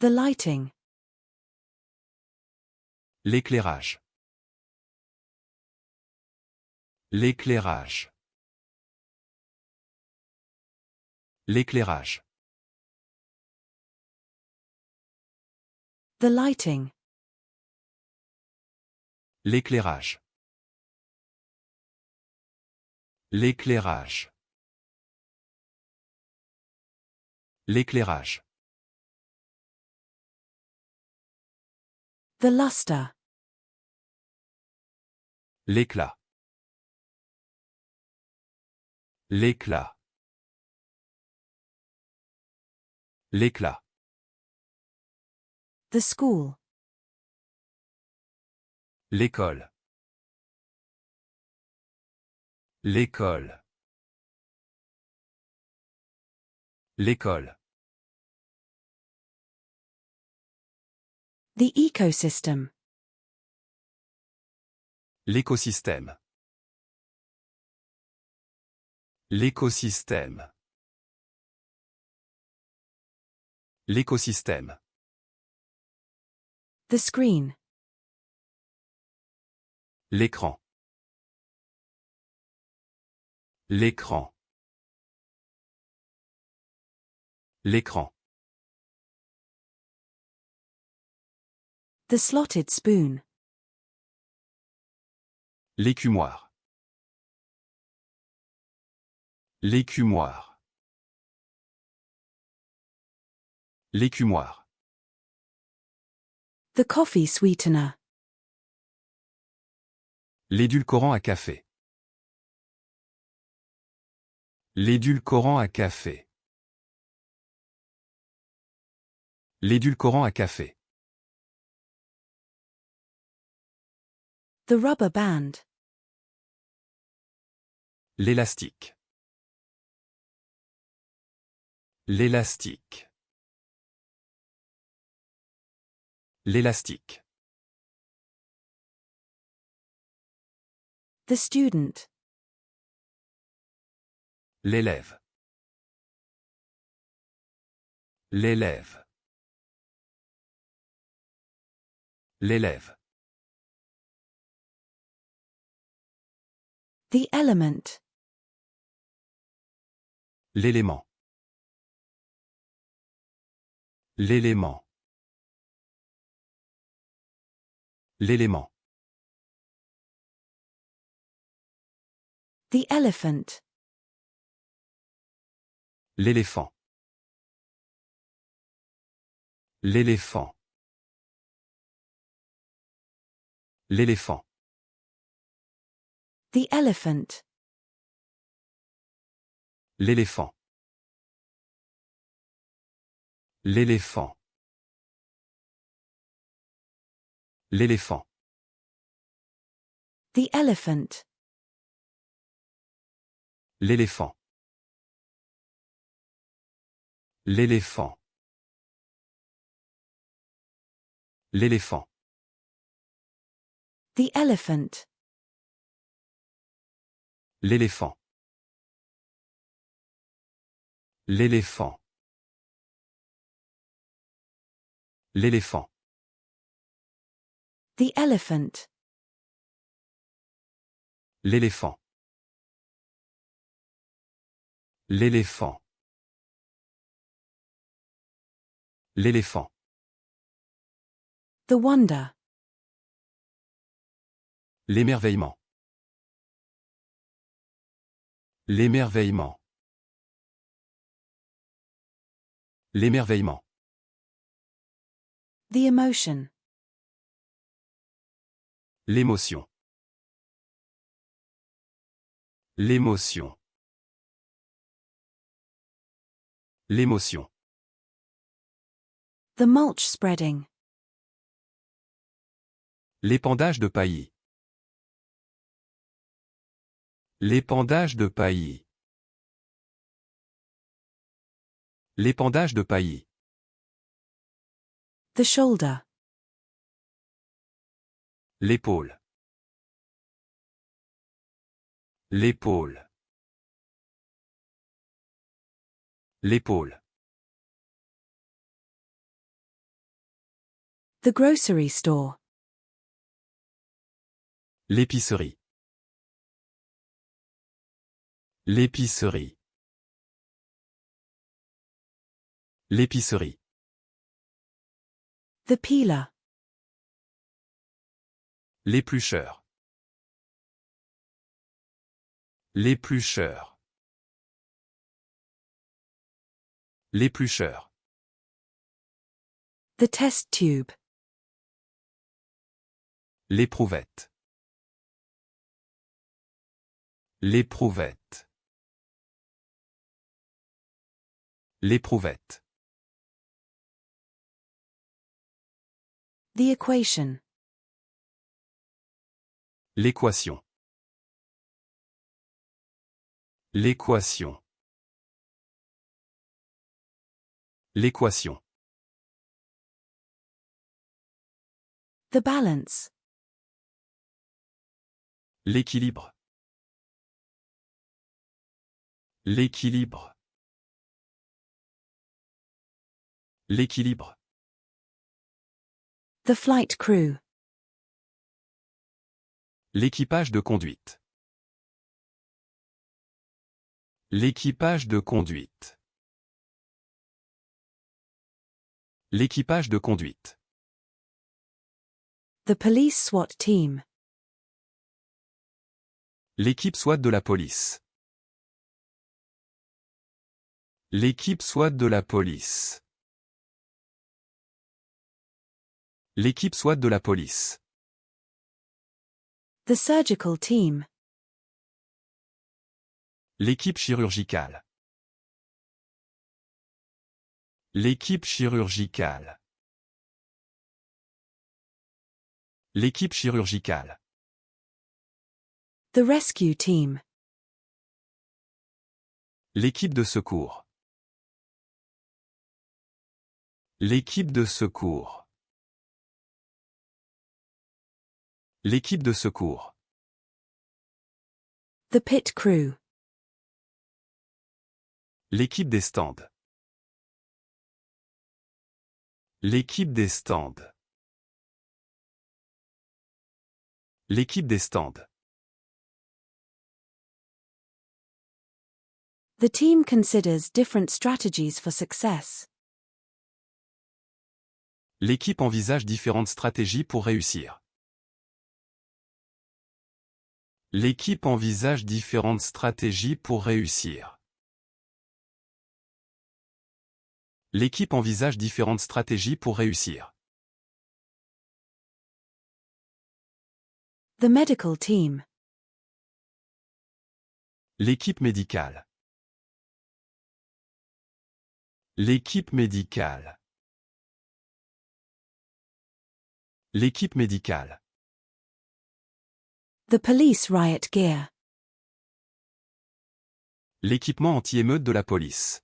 The lighting. L'éclairage. L'éclairage. L'éclairage. The lighting. L'éclairage. L'éclairage. L'éclairage. The luster. L'éclat. L'éclat. L'éclat. The school. L'école. L'école. L'école. The ecosystem. L'écosystème. L'écosystème. L'écosystème. The screen. L'écran. L'écran. L'écran. The slotted spoon. L'écumoire. L'écumoire. L'écumoire. The coffee sweetener. L'édulcorant à café. L'édulcorant à café. L'édulcorant à café. The rubber band. L'élastique. L'élastique. L'élastique. The student. L'élève. L'élève. L'élève. The element. L'élément. L'élément. L'élément. The elephant. L'éléphant. L'éléphant. L'éléphant. The elephant. L'éléphant. L'éléphant. L'éléphant. The elephant. L'éléphant. L'éléphant. L'éléphant. The elephant. L'éléphant. L'éléphant. L'éléphant. The elephant. L'éléphant. L'éléphant. L'éléphant. The wonder. L'émerveillement. L'émerveillement. L'émerveillement. The emotion. L'émotion. L'émotion. L'émotion. The mulch spreading. L'épandage de paillis. L'épandage de paillis. L'épandage de paillis. The shoulder. L'épaule. L'épaule. L'épaule. The grocery store. L'épicerie. L'épicerie. L'épicerie. The peeler. L'éplucheur. L'éplucheur. L'éplucheur. The test tube. L'éprouvette. L'éprouvette. L'éprouvette. The equation. L'équation. L'équation. L'équation. The balance. L'équilibre. L'équilibre. L'équilibre. The flight crew. L'équipage de conduite. L'équipage de conduite. L'équipage de conduite. The police SWAT team. L'équipe SWAT de la police. L'équipe SWAT de la police. L'équipe SWAT de la police. The surgical team. L'équipe chirurgicale. L'équipe chirurgicale. L'équipe chirurgicale. The rescue team. L'équipe de secours. L'équipe de secours. L'équipe de secours. The pit crew. L'équipe des stands. L'équipe des stands. L'équipe des stands. The team considers different strategies for success. L'équipe envisage différentes stratégies pour réussir. L'équipe envisage différentes stratégies pour réussir. L'équipe envisage différentes stratégies pour réussir. The medical team. L'équipe médicale. L'équipe médicale. L'équipe médicale. The police riot gear. L'équipement anti-émeute de la police.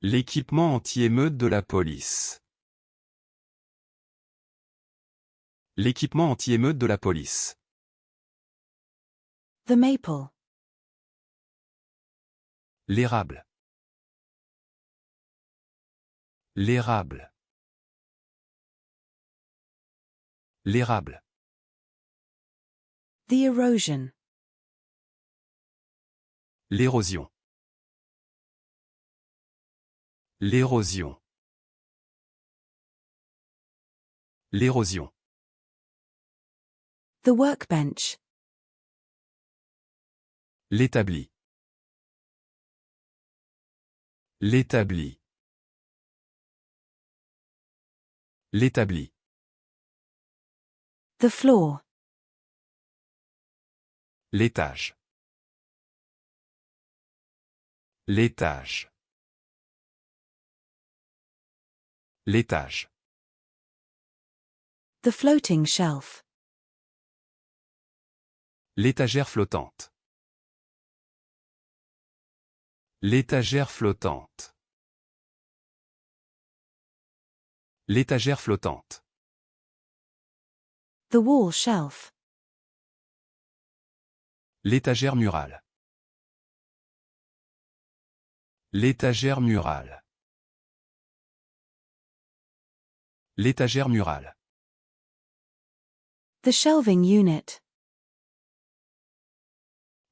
L'équipement anti-émeute de la police. L'équipement anti-émeute de la police. The maple. L'érable. L'érable. L'érable. The erosion. L'érosion. L'érosion. L'érosion. The workbench. L'établi. L'établi. L'établi. The floor. L'étage. L'étage. L'étage. The floating shelf. L'étagère flottante. L'étagère flottante. L'étagère flottante. The wall shelf. L'étagère murale. L'étagère murale. L'étagère murale. The shelving unit.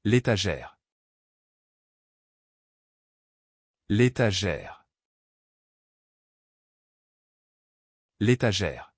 L'étagère. L'étagère. L'étagère.